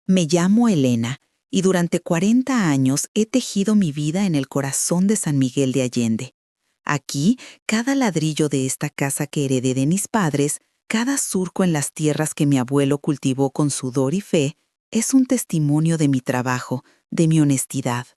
Me llamo Elena y durante 40 años he tejido mi vida en el corazón de San Miguel de Allende. Aquí, cada ladrillo de esta casa que heredé de mis padres, cada surco en las tierras que mi abuelo cultivó con sudor y fe, es un testimonio de mi trabajo, de mi honestidad.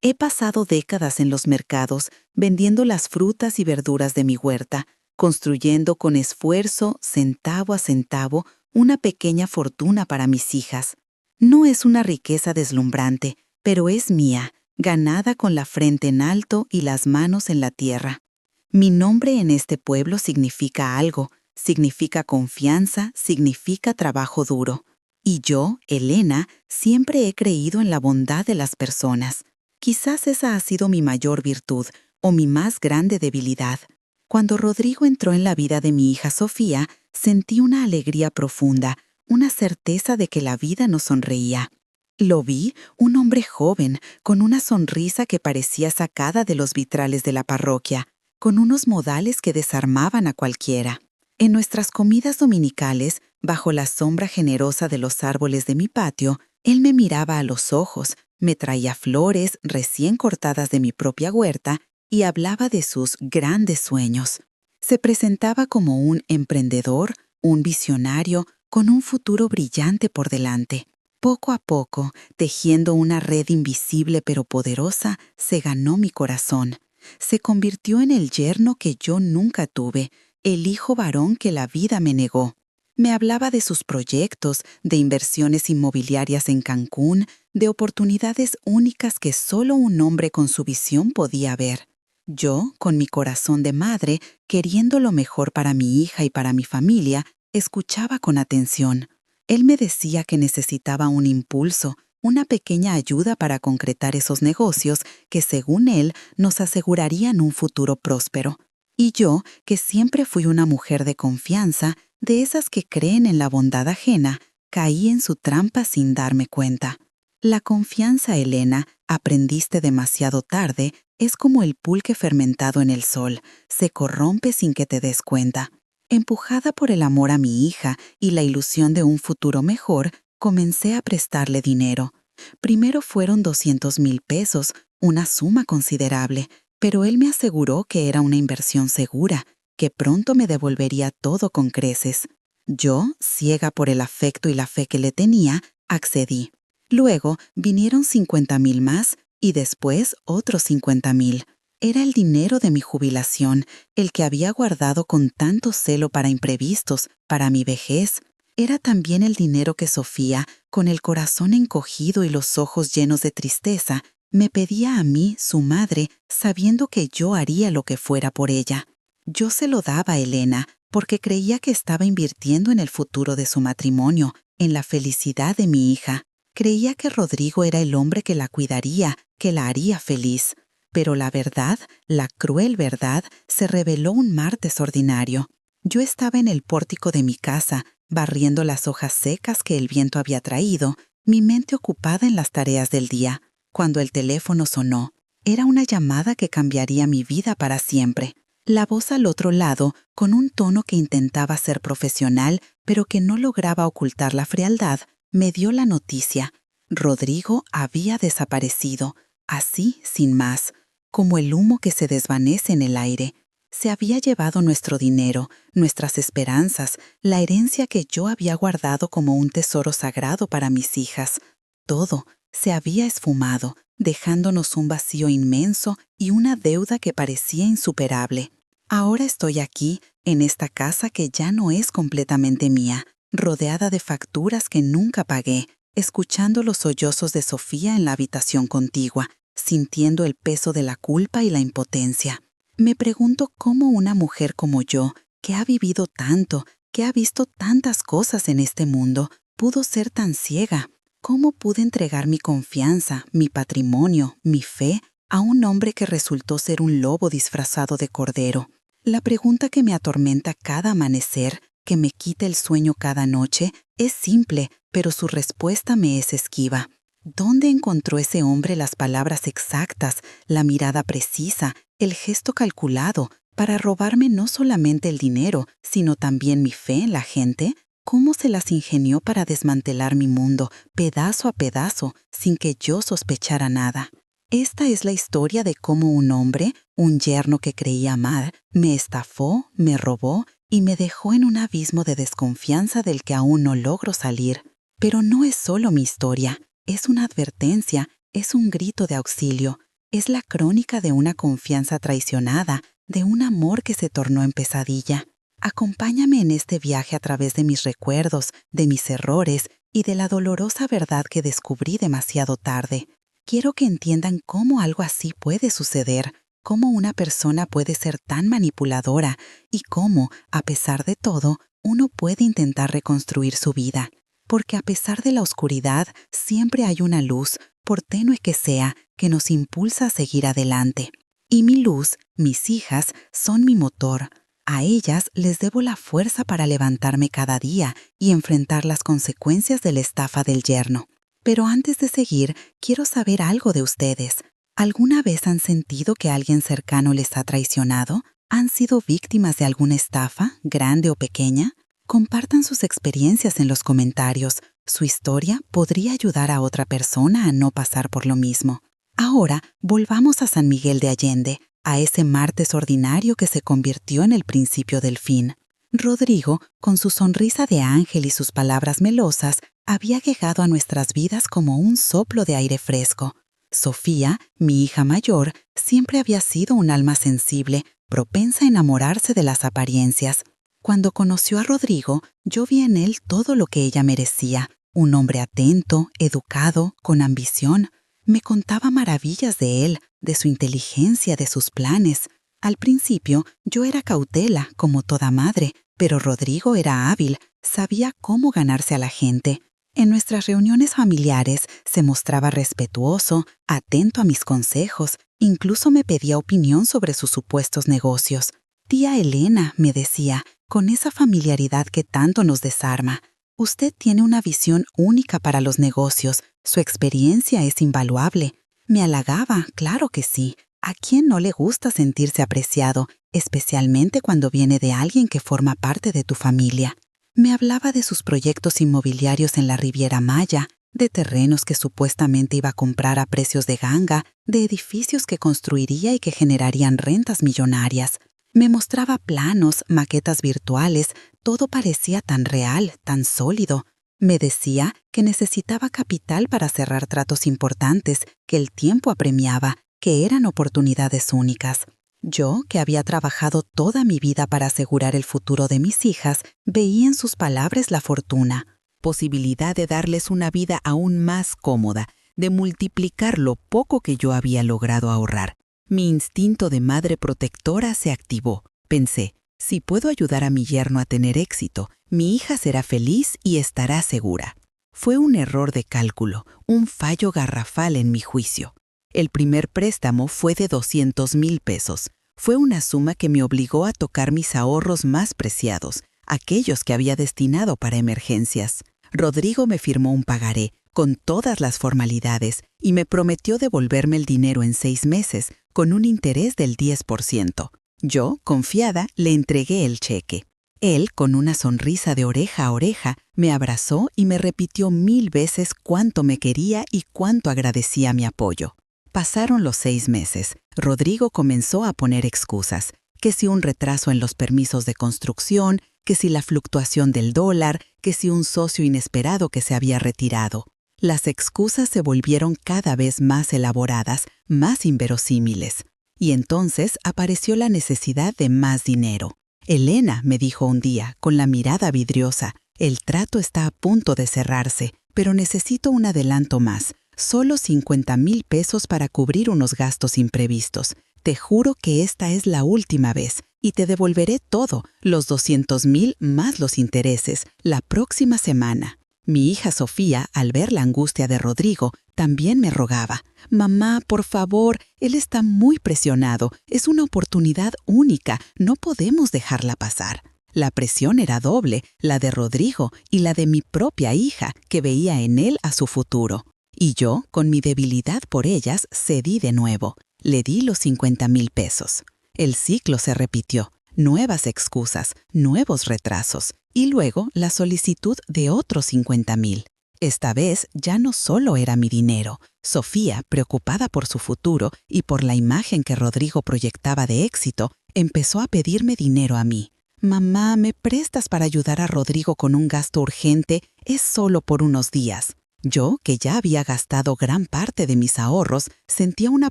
He pasado décadas en los mercados vendiendo las frutas y verduras de mi huerta, construyendo con esfuerzo, centavo a centavo, una pequeña fortuna para mis hijas. No es una riqueza deslumbrante, pero es mía, ganada con la frente en alto y las manos en la tierra. Mi nombre en este pueblo significa algo, significa confianza, significa trabajo duro. Y yo, Elena, siempre he creído en la bondad de las personas. Quizás esa ha sido mi mayor virtud o mi más grande debilidad. Cuando Rodrigo entró en la vida de mi hija Sofía, sentí una alegría profunda, una certeza de que la vida nos sonreía. Lo vi, un hombre joven, con una sonrisa que parecía sacada de los vitrales de la parroquia, con unos modales que desarmaban a cualquiera. En nuestras comidas dominicales, bajo la sombra generosa de los árboles de mi patio, él me miraba a los ojos, me traía flores recién cortadas de mi propia huerta y hablaba de sus grandes sueños. Se presentaba como un emprendedor, un visionario, con un futuro brillante por delante. Poco a poco, tejiendo una red invisible pero poderosa, se ganó mi corazón. Se convirtió en el yerno que yo nunca tuve, el hijo varón que la vida me negó. Me hablaba de sus proyectos, de inversiones inmobiliarias en Cancún, de oportunidades únicas que solo un hombre con su visión podía ver. Yo, con mi corazón de madre, queriendo lo mejor para mi hija y para mi familia, escuchaba con atención. Él me decía que necesitaba un impulso, una pequeña ayuda para concretar esos negocios que, según él, nos asegurarían un futuro próspero. Y yo, que siempre fui una mujer de confianza, de esas que creen en la bondad ajena, caí en su trampa sin darme cuenta. La confianza, Elena, aprendiste demasiado tarde, es como el pulque fermentado en el sol, se corrompe sin que te des cuenta. Empujada por el amor a mi hija y la ilusión de un futuro mejor, comencé a prestarle dinero. Primero fueron 200,000 pesos, una suma considerable, pero él me aseguró que era una inversión segura, que pronto me devolvería todo con creces. Yo, ciega por el afecto y la fe que le tenía, accedí. Luego vinieron 50,000 más y después otros 50,000. Era el dinero de mi jubilación, el que había guardado con tanto celo para imprevistos, para mi vejez. Era también el dinero que Sofía, con el corazón encogido y los ojos llenos de tristeza, me pedía a mí, su madre, sabiendo que yo haría lo que fuera por ella. Yo se lo daba a Elena, porque creía que estaba invirtiendo en el futuro de su matrimonio, en la felicidad de mi hija. Creía que Rodrigo era el hombre que la cuidaría, que la haría feliz. Pero la verdad, la cruel verdad, se reveló un martes ordinario. Yo estaba en el pórtico de mi casa, barriendo las hojas secas que el viento había traído, mi mente ocupada en las tareas del día, cuando el teléfono sonó. Era una llamada que cambiaría mi vida para siempre. La voz al otro lado, con un tono que intentaba ser profesional, pero que no lograba ocultar la frialdad, me dio la noticia. Rodrigo había desaparecido, así sin más, como el humo que se desvanece en el aire. Se había llevado nuestro dinero, nuestras esperanzas, la herencia que yo había guardado como un tesoro sagrado para mis hijas. Todo se había esfumado, dejándonos un vacío inmenso y una deuda que parecía insuperable. Ahora estoy aquí, en esta casa que ya no es completamente mía, rodeada de facturas que nunca pagué, escuchando los sollozos de Sofía en la habitación contigua, sintiendo el peso de la culpa y la impotencia. Me pregunto cómo una mujer como yo, que ha vivido tanto, que ha visto tantas cosas en este mundo, pudo ser tan ciega. ¿Cómo pude entregar mi confianza, mi patrimonio, mi fe, a un hombre que resultó ser un lobo disfrazado de cordero? La pregunta que me atormenta cada amanecer, que me quita el sueño cada noche, es simple, pero su respuesta me es esquiva. ¿Dónde encontró ese hombre las palabras exactas, la mirada precisa, el gesto calculado, para robarme no solamente el dinero, sino también mi fe en la gente? cómo se las ingenió para desmantelar mi mundo, pedazo a pedazo, sin que yo sospechara nada. Esta es la historia de cómo un hombre, un yerno que creía amar, me estafó, me robó y me dejó en un abismo de desconfianza del que aún no logro salir. Pero no es solo mi historia, es una advertencia, es un grito de auxilio, es la crónica de una confianza traicionada, de un amor que se tornó en pesadilla. Acompáñame en este viaje a través de mis recuerdos, de mis errores y de la dolorosa verdad que descubrí demasiado tarde. Quiero que entiendan cómo algo así puede suceder, cómo una persona puede ser tan manipuladora y cómo, a pesar de todo, uno puede intentar reconstruir su vida. Porque a pesar de la oscuridad, siempre hay una luz, por tenue que sea, que nos impulsa a seguir adelante. Y mi luz, mis hijas, son mi motor. A ellas les debo la fuerza para levantarme cada día y enfrentar las consecuencias de la estafa del yerno. Pero antes de seguir, quiero saber algo de ustedes. ¿Alguna vez han sentido que alguien cercano les ha traicionado? ¿Han sido víctimas de alguna estafa, grande o pequeña? Compartan sus experiencias en los comentarios. Su historia podría ayudar a otra persona a no pasar por lo mismo. Ahora, volvamos a San Miguel de Allende, a ese martes ordinario que se convirtió en el principio del fin. Rodrigo, con su sonrisa de ángel y sus palabras melosas, había llegado a nuestras vidas como un soplo de aire fresco. Sofía, mi hija mayor, siempre había sido un alma sensible, propensa a enamorarse de las apariencias. Cuando conoció a Rodrigo, yo vi en él todo lo que ella merecía, un hombre atento, educado, con ambición. Me contaba maravillas de él, de su inteligencia, de sus planes. Al principio, yo era cautela, como toda madre, pero Rodrigo era hábil, sabía cómo ganarse a la gente. En nuestras reuniones familiares se mostraba respetuoso, atento a mis consejos, incluso me pedía opinión sobre sus supuestos negocios. Tía Elena, me decía, con esa familiaridad que tanto nos desarma, usted tiene una visión única para los negocios, su experiencia es invaluable. Me halagaba, claro que sí. ¿A quién no le gusta sentirse apreciado, especialmente cuando viene de alguien que forma parte de tu familia? Me hablaba de sus proyectos inmobiliarios en la Riviera Maya, de terrenos que supuestamente iba a comprar a precios de ganga, de edificios que construiría y que generarían rentas millonarias. Me mostraba planos, maquetas virtuales, todo parecía tan real, tan sólido. Me decía que necesitaba capital para cerrar tratos importantes, que el tiempo apremiaba, que eran oportunidades únicas. Yo, que había trabajado toda mi vida para asegurar el futuro de mis hijas, veía en sus palabras la fortuna, posibilidad de darles una vida aún más cómoda, de multiplicar lo poco que yo había logrado ahorrar. Mi instinto de madre protectora se activó. Pensé, si puedo ayudar a mi yerno a tener éxito, mi hija será feliz y estará segura. Fue un error de cálculo, un fallo garrafal en mi juicio. El primer préstamo fue de 200,000 pesos. Fue una suma que me obligó a tocar mis ahorros más preciados, aquellos que había destinado para emergencias. Rodrigo me firmó un pagaré, con todas las formalidades, y me prometió devolverme el dinero en 6 meses, con un interés del 10%. Yo, confiada, le entregué el cheque. Él, con una sonrisa de oreja a oreja, me abrazó y me repitió 1000 veces cuánto me quería y cuánto agradecía mi apoyo. Pasaron los 6 meses. Rodrigo comenzó a poner excusas, que si un retraso en los permisos de construcción, que si la fluctuación del dólar, que si un socio inesperado que se había retirado. Las excusas se volvieron cada vez más elaboradas, más inverosímiles. Y entonces apareció la necesidad de más dinero. Elena, me dijo un día, con la mirada vidriosa, el trato está a punto de cerrarse, pero necesito un adelanto más. Solo 50,000 pesos para cubrir unos gastos imprevistos. Te juro que esta es la última vez y te devolveré todo, los 200,000 más los intereses, la próxima semana. Mi hija Sofía, al ver la angustia de Rodrigo, también me rogaba. Mamá, por favor, él está muy presionado. Es una oportunidad única. No podemos dejarla pasar. La presión era doble, la de Rodrigo y la de mi propia hija, que veía en él a su futuro. Y yo, con mi debilidad por ellas, cedí de nuevo. Le di los 50,000 pesos. El ciclo se repitió. Nuevas excusas, nuevos retrasos. Y luego la solicitud de otros 50,000. Esta vez ya no solo era mi dinero. Sofía, preocupada por su futuro y por la imagen que Rodrigo proyectaba de éxito, empezó a pedirme dinero a mí. «Mamá, ¿me prestas para ayudar a Rodrigo con un gasto urgente? Es solo por unos días». Yo, que ya había gastado gran parte de mis ahorros, sentía una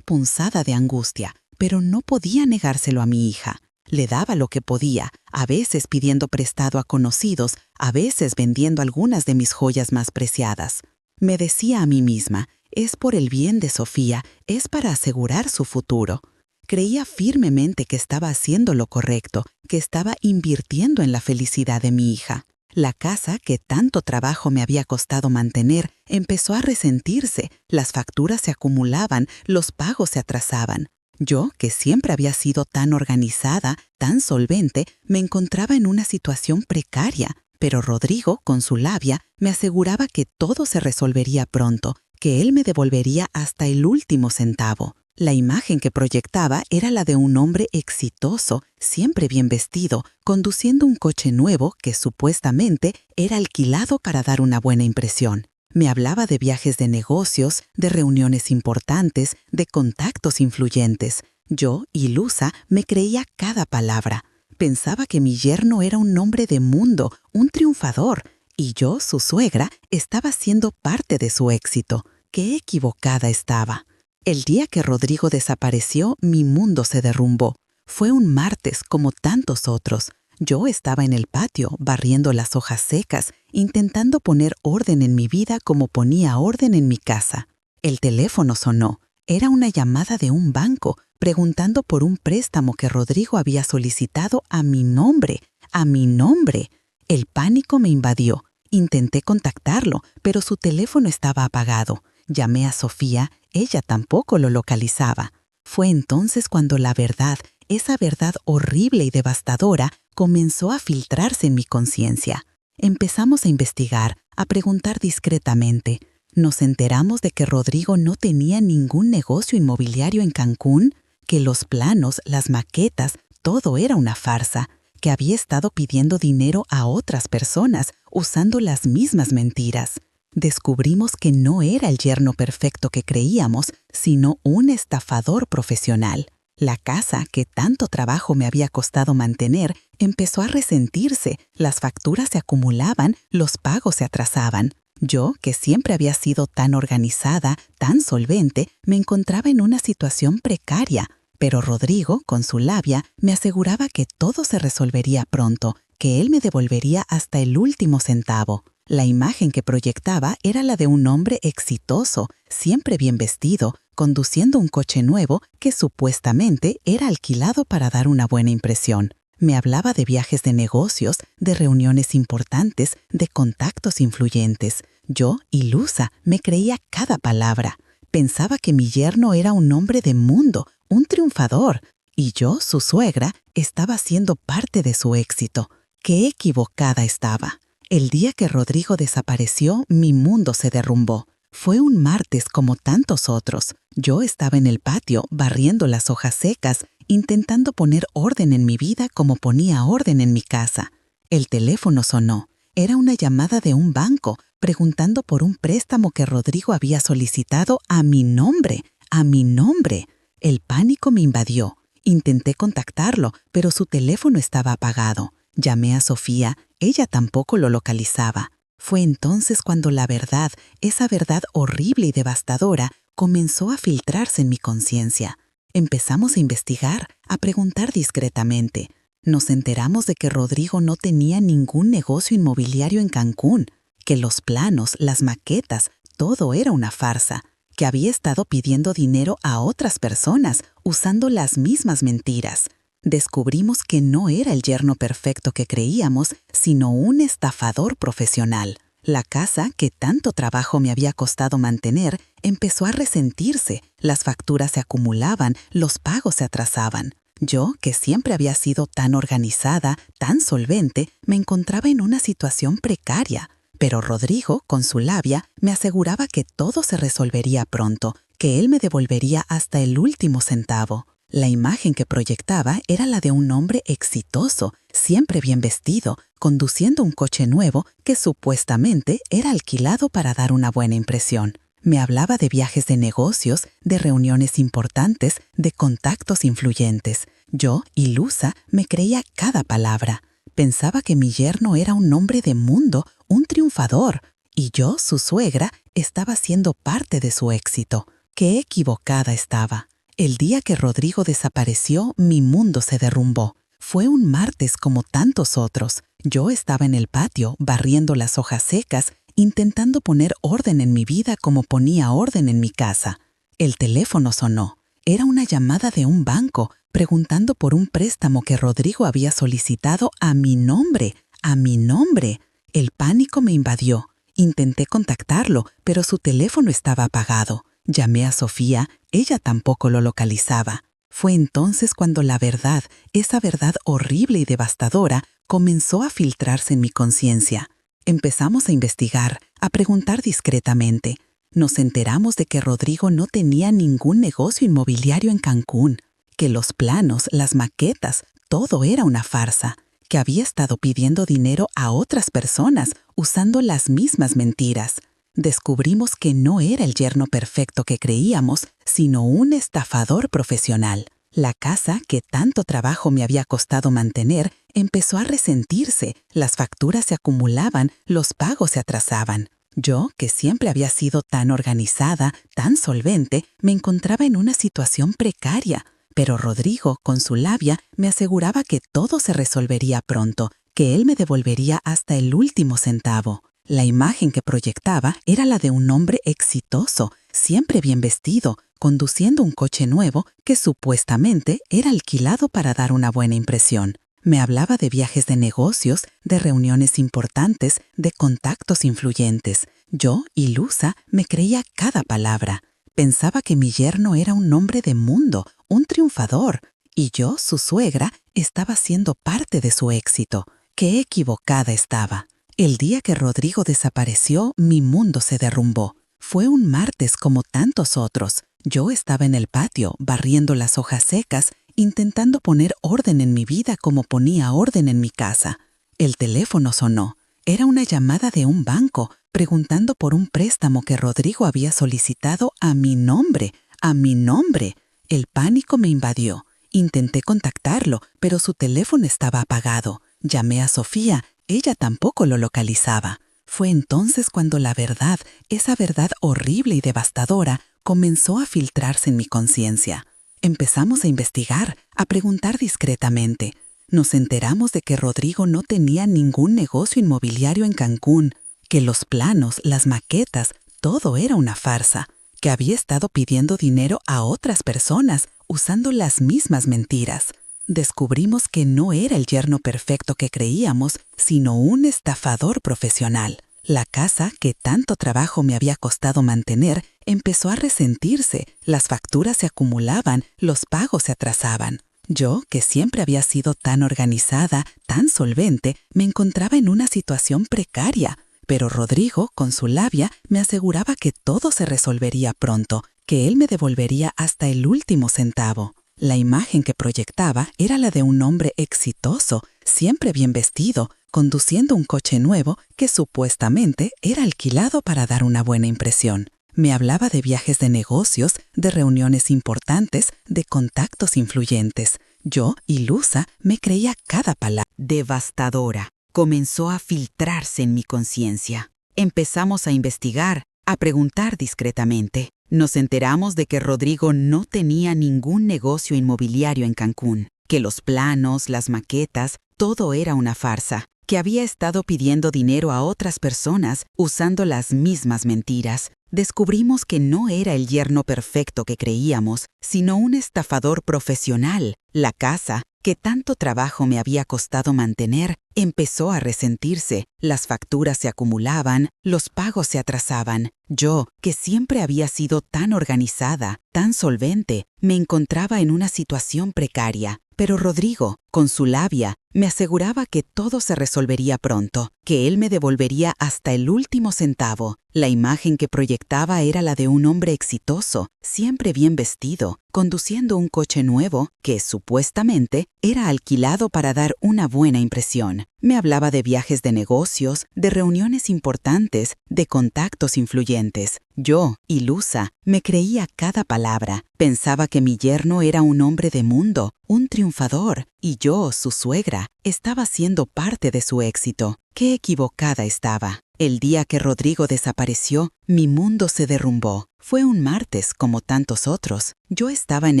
punzada de angustia, pero no podía negárselo a mi hija. Le daba lo que podía, a veces pidiendo prestado a conocidos, a veces vendiendo algunas de mis joyas más preciadas. Me decía a mí misma, es por el bien de Sofía, es para asegurar su futuro. Creía firmemente que estaba haciendo lo correcto, que estaba invirtiendo en la felicidad de mi hija. La casa que tanto trabajo me había costado mantener empezó a resentirse, las facturas se acumulaban, los pagos se atrasaban. Yo, que siempre había sido tan organizada, tan solvente, me encontraba en una situación precaria, pero Rodrigo, con su labia, me aseguraba que todo se resolvería pronto, que él me devolvería hasta el último centavo. La imagen que proyectaba era la de un hombre exitoso, siempre bien vestido, conduciendo un coche nuevo que supuestamente era alquilado para dar una buena impresión. Me hablaba de viajes de negocios, de reuniones importantes, de contactos influyentes. Yo, ilusa, me creía cada palabra. Pensaba que mi yerno era un hombre de mundo, un triunfador, y yo, su suegra, estaba siendo parte de su éxito. ¡Qué equivocada estaba! El día que Rodrigo desapareció, mi mundo se derrumbó. Fue un martes como tantos otros. Yo estaba en el patio, barriendo las hojas secas, intentando poner orden en mi vida como ponía orden en mi casa. El teléfono sonó. Era una llamada de un banco, preguntando por un préstamo que Rodrigo había solicitado a mi nombre. ¡A mi nombre! El pánico me invadió. Intenté contactarlo, pero su teléfono estaba apagado. Llamé a Sofía, ella tampoco lo localizaba. Fue entonces cuando la verdad, esa verdad horrible y devastadora, comenzó a filtrarse en mi conciencia. Empezamos a investigar, a preguntar discretamente. Nos enteramos de que Rodrigo no tenía ningún negocio inmobiliario en Cancún, que los planos, las maquetas, todo era una farsa, que había estado pidiendo dinero a otras personas usando las mismas mentiras. Descubrimos que no era el yerno perfecto que creíamos, sino un estafador profesional. La casa, que tanto trabajo me había costado mantener, empezó a resentirse, las facturas se acumulaban, los pagos se atrasaban. Yo, que siempre había sido tan organizada, tan solvente, me encontraba en una situación precaria. Pero Rodrigo, con su labia, me aseguraba que todo se resolvería pronto, que él me devolvería hasta el último centavo. La imagen que proyectaba era la de un hombre exitoso, siempre bien vestido, conduciendo un coche nuevo que supuestamente era alquilado para dar una buena impresión. Me hablaba de viajes de negocios, de reuniones importantes, de contactos influyentes. Yo, ilusa, me creía cada palabra. Pensaba que mi yerno era un hombre de mundo, un triunfador, y yo, su suegra, estaba siendo parte de su éxito. ¡Qué equivocada estaba! El día que Rodrigo desapareció, mi mundo se derrumbó. Fue un martes como tantos otros. Yo estaba en el patio, barriendo las hojas secas, intentando poner orden en mi vida como ponía orden en mi casa. El teléfono sonó. Era una llamada de un banco, preguntando por un préstamo que Rodrigo había solicitado a mi nombre. ¡A mi nombre! El pánico me invadió. Intenté contactarlo, pero su teléfono estaba apagado. Llamé a Sofía, ella tampoco lo localizaba. Fue entonces cuando la verdad, esa verdad horrible y devastadora, comenzó a filtrarse en mi conciencia. Empezamos a investigar, a preguntar discretamente. Nos enteramos de que Rodrigo no tenía ningún negocio inmobiliario en Cancún, que los planos, las maquetas, todo era una farsa, que había estado pidiendo dinero a otras personas usando las mismas mentiras. Descubrimos que no era el yerno perfecto que creíamos, sino un estafador profesional. La casa, que tanto trabajo me había costado mantener, empezó a resentirse, las facturas se acumulaban, los pagos se atrasaban. Yo, que siempre había sido tan organizada, tan solvente, me encontraba en una situación precaria. Pero Rodrigo, con su labia, me aseguraba que todo se resolvería pronto, que él me devolvería hasta el último centavo. La imagen que proyectaba era la de un hombre exitoso, siempre bien vestido, conduciendo un coche nuevo que supuestamente era alquilado para dar una buena impresión. Me hablaba de viajes de negocios, de reuniones importantes, de contactos influyentes. Yo, ilusa, me creía cada palabra. Pensaba que mi yerno era un hombre de mundo, un triunfador, y yo, su suegra, estaba siendo parte de su éxito. ¡Qué equivocada estaba! El día que Rodrigo desapareció, mi mundo se derrumbó. Fue un martes como tantos otros. Yo estaba en el patio, barriendo las hojas secas, intentando poner orden en mi vida como ponía orden en mi casa. El teléfono sonó. Era una llamada de un banco, preguntando por un préstamo que Rodrigo había solicitado a mi nombre. ¡A mi nombre! El pánico me invadió. Intenté contactarlo, pero su teléfono estaba apagado. Llamé a Sofía, ella tampoco lo localizaba. Fue entonces cuando la verdad, esa verdad horrible y devastadora, comenzó a filtrarse en mi conciencia. Empezamos a investigar, a preguntar discretamente. Nos enteramos de que Rodrigo no tenía ningún negocio inmobiliario en Cancún, que los planos, las maquetas, todo era una farsa, que había estado pidiendo dinero a otras personas usando las mismas mentiras. Descubrimos que no era el yerno perfecto que creíamos, sino un estafador profesional. La casa, que tanto trabajo me había costado mantener, empezó a resentirse, las facturas se acumulaban, los pagos se atrasaban. Yo, que siempre había sido tan organizada, tan solvente, me encontraba en una situación precaria. Pero Rodrigo, con su labia, me aseguraba que todo se resolvería pronto, que él me devolvería hasta el último centavo. La imagen que proyectaba era la de un hombre exitoso, siempre bien vestido, conduciendo un coche nuevo que supuestamente era alquilado para dar una buena impresión. Me hablaba de viajes de negocios, de reuniones importantes, de contactos influyentes. Yo, ilusa, me creía cada palabra. Pensaba que mi yerno era un hombre de mundo, un triunfador, y yo, su suegra, estaba siendo parte de su éxito. ¡Qué equivocada estaba! El día que Rodrigo desapareció, mi mundo se derrumbó. Fue un martes como tantos otros. Yo estaba en el patio, barriendo las hojas secas, intentando poner orden en mi vida como ponía orden en mi casa. El teléfono sonó. Era una llamada de un banco, preguntando por un préstamo que Rodrigo había solicitado a mi nombre. ¡A mi nombre! El pánico me invadió. Intenté contactarlo, pero su teléfono estaba apagado. Llamé a Sofía. Ella tampoco lo localizaba. Fue entonces cuando la verdad, esa verdad horrible y devastadora, comenzó a filtrarse en mi conciencia. Empezamos a investigar, a preguntar discretamente. Nos enteramos de que Rodrigo no tenía ningún negocio inmobiliario en Cancún, que los planos, las maquetas, todo era una farsa, que había estado pidiendo dinero a otras personas usando las mismas mentiras. Descubrimos que no era el yerno perfecto que creíamos, sino un estafador profesional. La casa, que tanto trabajo me había costado mantener, empezó a resentirse, las facturas se acumulaban, los pagos se atrasaban. Yo, que siempre había sido tan organizada, tan solvente, me encontraba en una situación precaria. Pero Rodrigo, con su labia, me aseguraba que todo se resolvería pronto, que él me devolvería hasta el último centavo. La imagen que proyectaba era la de un hombre exitoso, siempre bien vestido, conduciendo un coche nuevo que supuestamente era alquilado para dar una buena impresión. Me hablaba de viajes de negocios, de reuniones importantes, de contactos influyentes. Yo, ilusa, me creía cada palabra. Devastadora. Comenzó a filtrarse en mi conciencia. Empezamos a investigar, a preguntar discretamente. Nos enteramos de que Rodrigo no tenía ningún negocio inmobiliario en Cancún, que los planos, las maquetas, todo era una farsa, que había estado pidiendo dinero a otras personas usando las mismas mentiras. Descubrimos que no era el yerno perfecto que creíamos, sino un estafador profesional. La casa, que tanto trabajo me había costado mantener, empezó a resentirse, las facturas se acumulaban, los pagos se atrasaban. Yo, que siempre había sido tan organizada, tan solvente, me encontraba en una situación precaria. Pero Rodrigo, Con su labia, me aseguraba que todo se resolvería pronto, que él me devolvería hasta el último centavo. La imagen que proyectaba era la de un hombre exitoso, siempre bien vestido, conduciendo un coche nuevo que, supuestamente, era alquilado para dar una buena impresión. Me hablaba de viajes de negocios, de reuniones importantes, de contactos influyentes. Yo, ilusa, me creía cada palabra. Pensaba que mi yerno era un hombre de mundo, un triunfador, y yo, su suegra, estaba siendo parte de su éxito. ¡Qué equivocada estaba! El día que Rodrigo desapareció, mi mundo se derrumbó. Fue un martes, como tantos otros. Yo estaba en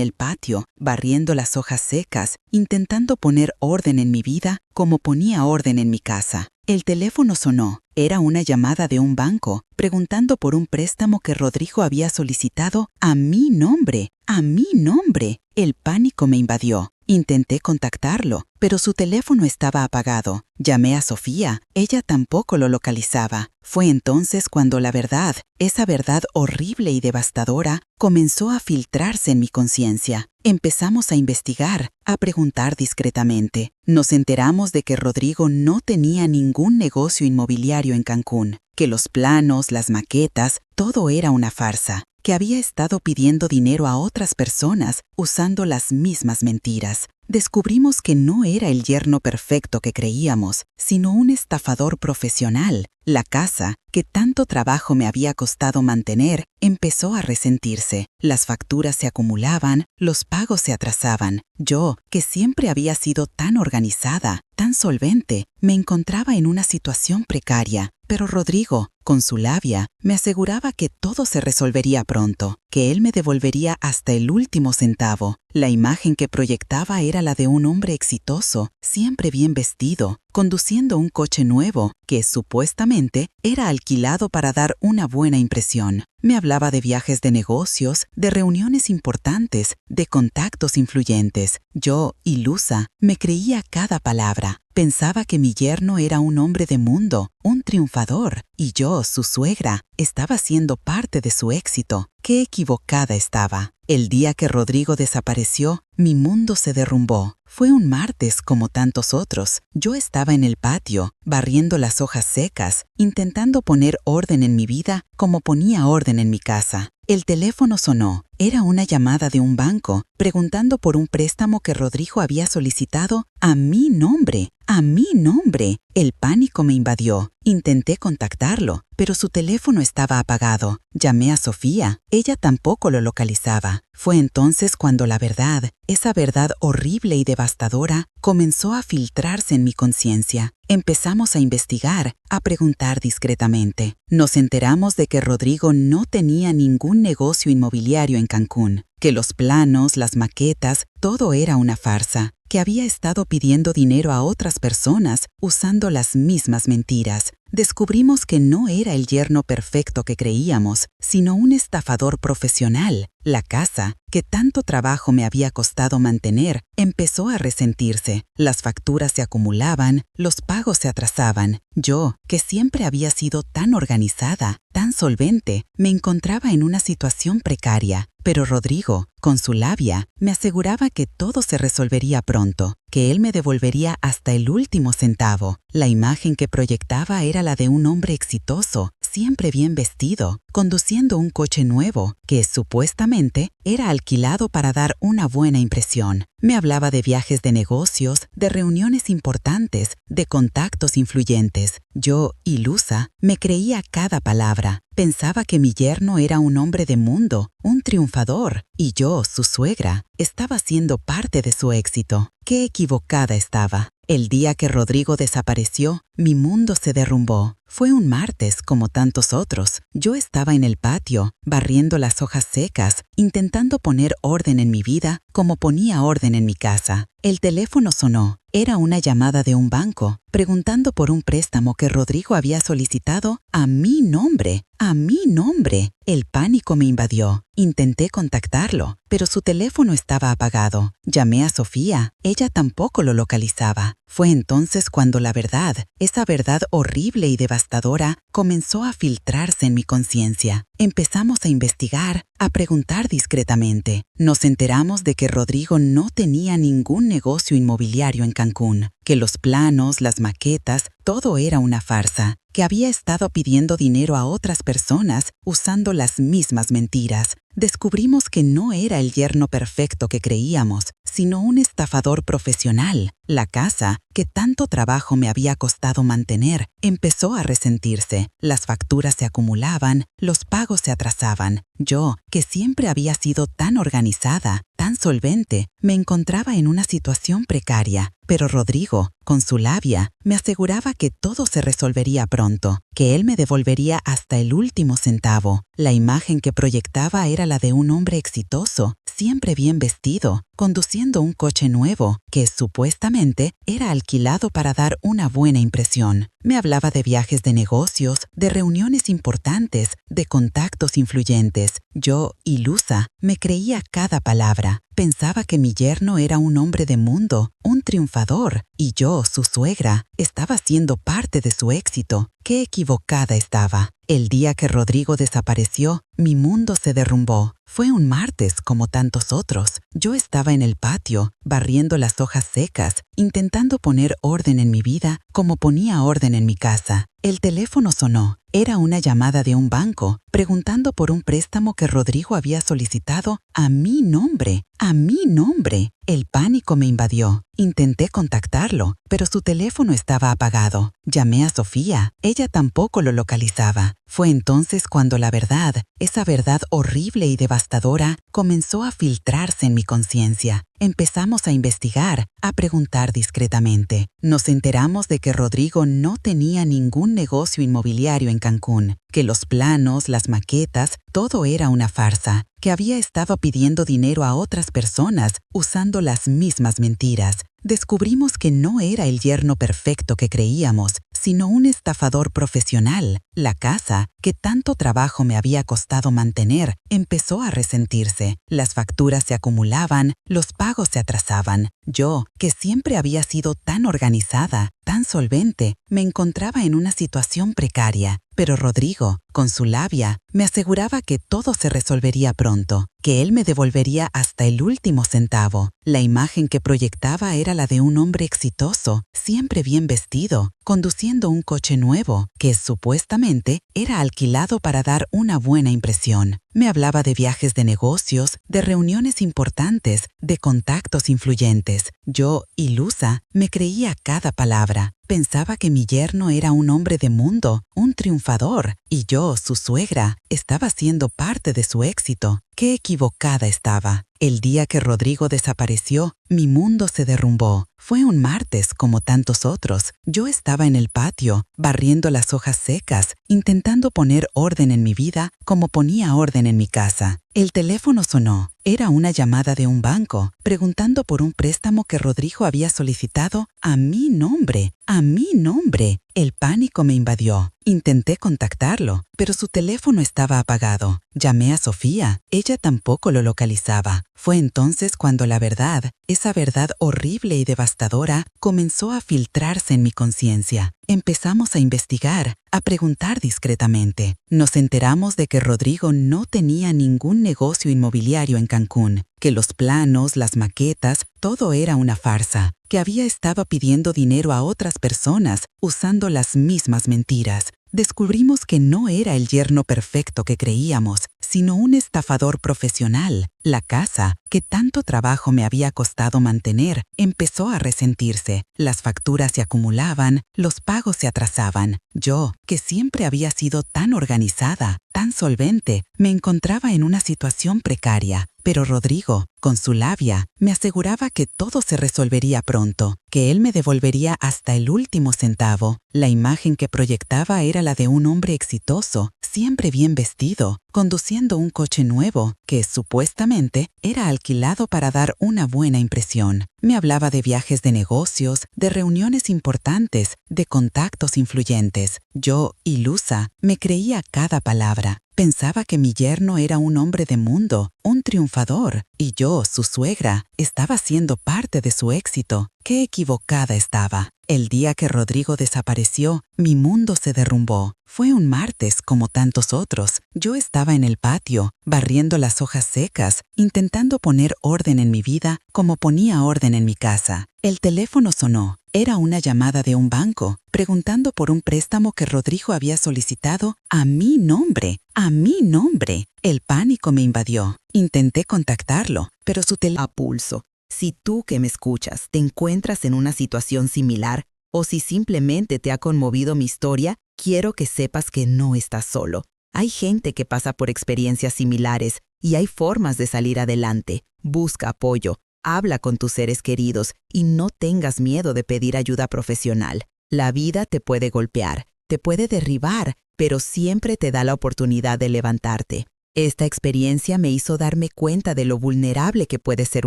el patio, barriendo las hojas secas, intentando poner orden en mi vida como ponía orden en mi casa. El teléfono sonó. Era una llamada de un banco, preguntando por un préstamo que Rodrigo había solicitado a mi nombre. ¡A mi nombre! El pánico me invadió. Intenté contactarlo, pero su teléfono estaba apagado. Llamé a Sofía. Ella tampoco lo localizaba. Fue entonces cuando la verdad, esa verdad horrible y devastadora, comenzó a filtrarse en mi conciencia. Empezamos a investigar, a preguntar discretamente. Nos enteramos de que Rodrigo no tenía ningún negocio inmobiliario en Cancún, que los planos, las maquetas, todo era una farsa, que había estado pidiendo dinero a otras personas usando las mismas mentiras. Descubrimos que no era el yerno perfecto que creíamos, sino un estafador profesional. La casa, que tanto trabajo me había costado mantener, empezó a resentirse. Las facturas se acumulaban, los pagos se atrasaban. Yo, que siempre había sido tan organizada, tan solvente, me encontraba en una situación precaria. Pero Rodrigo, con su labia, me aseguraba que todo se resolvería pronto, que él me devolvería hasta el último centavo. La imagen que proyectaba era la de un hombre exitoso, siempre bien vestido, conduciendo un coche nuevo que, supuestamente, era alquilado para dar una buena impresión. Me hablaba de viajes de negocios, de reuniones importantes, de contactos influyentes. Yo, ilusa, me creía cada palabra. Pensaba que mi yerno era un hombre de mundo, un triunfador, y yo, su suegra, estaba siendo parte de su éxito. ¡Qué equivocada estaba! El día que Rodrigo desapareció, mi mundo se derrumbó. Fue un martes como tantos otros. Yo estaba en el patio, barriendo las hojas secas, intentando poner orden en mi vida como ponía orden en mi casa. El teléfono sonó. Era una llamada de un banco, preguntando por un préstamo que Rodrigo había solicitado a mi nombre. ¡A mi nombre! El pánico me invadió. Intenté contactarlo, pero su teléfono estaba apagado. Llamé a Sofía. Ella tampoco lo localizaba. Fue entonces cuando la verdad, esa verdad horrible y devastadora, comenzó a filtrarse en mi conciencia. Empezamos a investigar, a preguntar discretamente. Nos enteramos de que Rodrigo no tenía ningún negocio inmobiliario en Cancún, que los planos, las maquetas, todo era una farsa, que había estado pidiendo dinero a otras personas usando las mismas mentiras. Descubrimos que no era el yerno perfecto que creíamos, sino un estafador profesional. La casa, que tanto trabajo me había costado mantener, empezó a resentirse. Las facturas se acumulaban, los pagos se atrasaban. Yo, que siempre había sido tan organizada, tan solvente, me encontraba en una situación precaria. Pero Rodrigo, con su labia, me aseguraba que todo se resolvería pronto, que él me devolvería hasta el último centavo. La imagen que proyectaba era la de un hombre exitoso, siempre bien vestido, conduciendo un coche nuevo que, supuestamente, era alquilado para dar una buena impresión. Me hablaba de viajes de negocios, de reuniones importantes, de contactos influyentes. Yo, ilusa, me creía cada palabra. Pensaba que mi yerno era un hombre de mundo, un triunfador, y yo, su suegra, estaba siendo parte de su éxito. ¡Qué equivocada estaba! El día que Rodrigo desapareció, mi mundo se derrumbó. Fue un martes como tantos otros. Yo estaba en el patio, barriendo las hojas secas, intentando poner orden en mi vida como ponía orden en mi casa. El teléfono sonó. Era una llamada de un banco, preguntando por un préstamo que Rodrigo había solicitado a mi nombre. ¡A mi nombre! El pánico me invadió. Intenté contactarlo, pero su teléfono estaba apagado. Llamé a Sofía. Ella tampoco lo localizaba. Fue entonces cuando la verdad, esa verdad horrible y devastadora, devastadora comenzó a filtrarse en mi conciencia. Empezamos a investigar, a preguntar discretamente. Nos enteramos de que Rodrigo no tenía ningún negocio inmobiliario en Cancún, que los planos, las maquetas, todo era una farsa, que había estado pidiendo dinero a otras personas usando las mismas mentiras. Descubrimos que no era el yerno perfecto que creíamos, sino un estafador profesional. La casa, que tanto trabajo me había costado mantener, empezó a resentirse. Las facturas se acumulaban, los pagos se atrasaban. Yo, que siempre había sido tan organizada, tan solvente, me encontraba en una situación precaria. Pero Rodrigo, con su labia, me aseguraba que todo se resolvería pronto, que él me devolvería hasta el último centavo. La imagen que proyectaba era la de un hombre exitoso, siempre bien vestido, conduciendo un coche nuevo, que supuestamente era alquilado para dar una buena impresión. Me hablaba de viajes de negocios, de reuniones importantes, de contactos influyentes. Yo, ilusa, me creía cada palabra. Pensaba que mi yerno era un hombre de mundo, un triunfador, y yo, su suegra, estaba siendo parte de su éxito. ¡Qué equivocada estaba! El día que Rodrigo desapareció, mi mundo se derrumbó. Fue un martes como tantos otros. Yo estaba en el patio, barriendo las hojas secas, intentando poner orden en mi vida como ponía orden en mi casa. El teléfono sonó. Era una llamada de un banco, preguntando por un préstamo que Rodrigo había solicitado a mi nombre. ¡A mi nombre! El pánico me invadió. Intenté contactarlo, pero su teléfono estaba apagado. Llamé a Sofía. Ella tampoco lo localizaba. Fue entonces cuando la verdad, esa verdad horrible y devastadora, comenzó a filtrarse en mi conciencia. Empezamos a investigar, a preguntar discretamente. Nos enteramos de que Rodrigo no tenía ningún negocio inmobiliario en Cancún, que los planos, las maquetas, todo era una farsa, que había estado pidiendo dinero a otras personas usando las mismas mentiras. Descubrimos que no era el yerno perfecto que creíamos, sino un estafador profesional. La casa, que tanto trabajo me había costado mantener, empezó a resentirse. Las facturas se acumulaban, los pagos se atrasaban. Yo, que siempre había sido tan organizada, tan solvente, me encontraba en una situación precaria. Pero Rodrigo, con su labia, me aseguraba que todo se resolvería pronto, que él me devolvería hasta el último centavo. La imagen que proyectaba era la de un hombre exitoso, siempre bien vestido, conduciendo un coche nuevo, que supuestamente era alquilado para dar una buena impresión. Me hablaba de viajes de negocios, de reuniones importantes, de contactos influyentes. Yo, ilusa, me creía cada palabra. Pensaba que mi yerno era un hombre de mundo, un triunfador, y yo, su suegra, estaba siendo parte de su éxito. ¡Qué equivocada estaba! El día que Rodrigo desapareció, mi mundo se derrumbó. Fue un martes como tantos otros. Yo estaba en el patio, barriendo las hojas secas, intentando poner orden en mi vida como ponía orden en mi casa. El teléfono sonó. Era una llamada de un banco, preguntando por un préstamo que Rodrigo había solicitado a mi nombre. ¡A mi nombre! El pánico me invadió. Intenté contactarlo, pero su teléfono estaba apagado. Llamé a Sofía. Ella tampoco lo localizaba. Fue entonces cuando la verdad, esa verdad horrible y devastadora, comenzó a filtrarse en mi conciencia. Empezamos a investigar, a preguntar discretamente. Nos enteramos de que Rodrigo no tenía ningún negocio inmobiliario en Cancún, que los planos, las maquetas, todo era una farsa, que había estado pidiendo dinero a otras personas usando las mismas mentiras. Descubrimos que no era el yerno perfecto que creíamos, sino un estafador profesional. La casa, que tanto trabajo me había costado mantener, empezó a resentirse. Las facturas se acumulaban, los pagos se atrasaban. Yo, que siempre había sido tan organizada, tan solvente, me encontraba en una situación precaria. Pero Rodrigo, con su labia, me aseguraba que todo se resolvería pronto, que él me devolvería hasta el último centavo. La imagen que proyectaba era la de un hombre exitoso, siempre bien vestido, conduciendo un coche nuevo, que supuestamente era alquilado para dar una buena impresión. Me hablaba de viajes de negocios, de reuniones importantes, de contactos influyentes. Yo, ilusa, me creía cada palabra. Pensaba que mi yerno era un hombre de mundo, un triunfador, y yo, su suegra, estaba siendo parte de su éxito. ¡Qué equivocada estaba! El día que Rodrigo desapareció, mi mundo se derrumbó. Fue un martes como tantos otros. Yo estaba en el patio, barriendo las hojas secas, intentando poner orden en mi vida como ponía orden en mi casa. El teléfono sonó. Era una llamada de un banco, preguntando por un préstamo que Rodrigo había solicitado a mi nombre. ¡A mi nombre! El pánico me invadió. Intenté contactarlo, pero su teléfono a pulso. Si tú que me escuchas te encuentras en una situación similar o si simplemente te ha conmovido mi historia, quiero que sepas que no estás solo. Hay gente que pasa por experiencias similares y hay formas de salir adelante. Busca apoyo, habla con tus seres queridos y no tengas miedo de pedir ayuda profesional. La vida te puede golpear, te puede derribar, pero siempre te da la oportunidad de levantarte. Esta experiencia me hizo darme cuenta de lo vulnerable que puede ser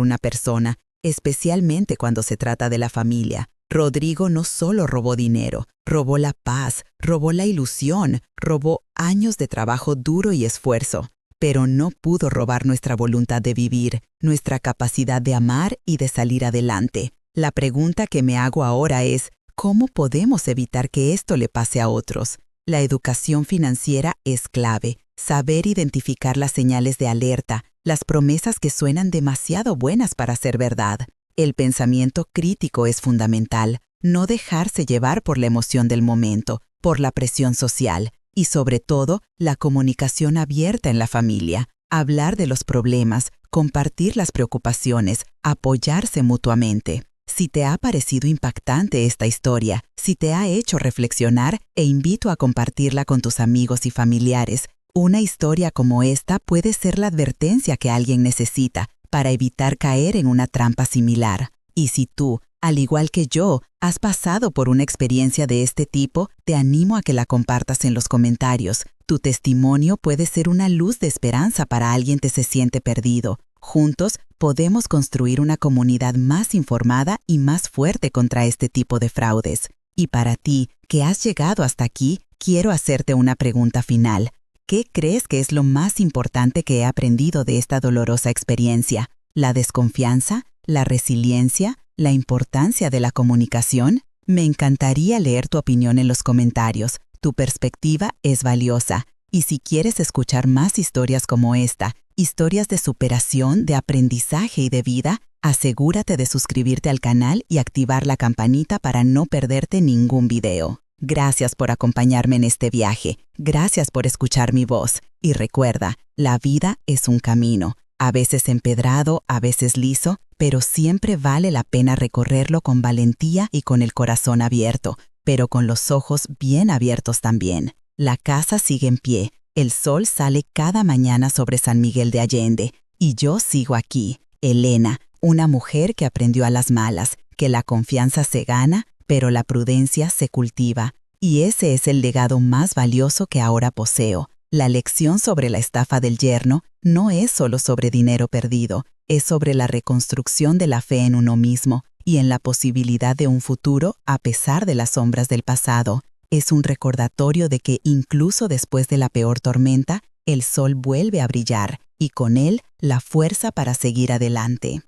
una persona, especialmente cuando se trata de la familia. Rodrigo no solo robó dinero, robó la paz, robó la ilusión, robó años de trabajo duro y esfuerzo, pero no pudo robar nuestra voluntad de vivir, nuestra capacidad de amar y de salir adelante. La pregunta que me hago ahora es, ¿cómo podemos evitar que esto le pase a otros? La educación financiera es clave. Saber identificar las señales de alerta, las promesas que suenan demasiado buenas para ser verdad. El pensamiento crítico es fundamental, no dejarse llevar por la emoción del momento, por la presión social y sobre todo la comunicación abierta en la familia. Hablar de los problemas, compartir las preocupaciones, apoyarse mutuamente. Si te ha parecido impactante esta historia, si te ha hecho reflexionar, invito a compartirla con tus amigos y familiares. Una historia como esta puede ser la advertencia que alguien necesita para evitar caer en una trampa similar. Y si tú, al igual que yo, has pasado por una experiencia de este tipo, te animo a que la compartas en los comentarios. Tu testimonio puede ser una luz de esperanza para alguien que se siente perdido. Juntos podemos construir una comunidad más informada y más fuerte contra este tipo de fraudes. Y para ti, que has llegado hasta aquí, quiero hacerte una pregunta final. ¿Qué crees que es lo más importante que he aprendido de esta dolorosa experiencia? ¿La desconfianza? ¿La resiliencia? ¿La importancia de la comunicación? Me encantaría leer tu opinión en los comentarios. Tu perspectiva es valiosa. Y si quieres escuchar más historias como esta, historias de superación, de aprendizaje y de vida, asegúrate de suscribirte al canal y activar la campanita para no perderte ningún video. Gracias por acompañarme en este viaje. Gracias por escuchar mi voz. Y recuerda, la vida es un camino, a veces empedrado, a veces liso, pero siempre vale la pena recorrerlo con valentía y con el corazón abierto, pero con los ojos bien abiertos también. La casa sigue en pie, el sol sale cada mañana sobre San Miguel de Allende, y yo sigo aquí, Elena, una mujer que aprendió a las malas, que la confianza se gana, pero la prudencia se cultiva, y ese es el legado más valioso que ahora poseo. La lección sobre la estafa del yerno no es solo sobre dinero perdido, es sobre la reconstrucción de la fe en uno mismo y en la posibilidad de un futuro a pesar de las sombras del pasado. Es un recordatorio de que incluso después de la peor tormenta, el sol vuelve a brillar y con él la fuerza para seguir adelante.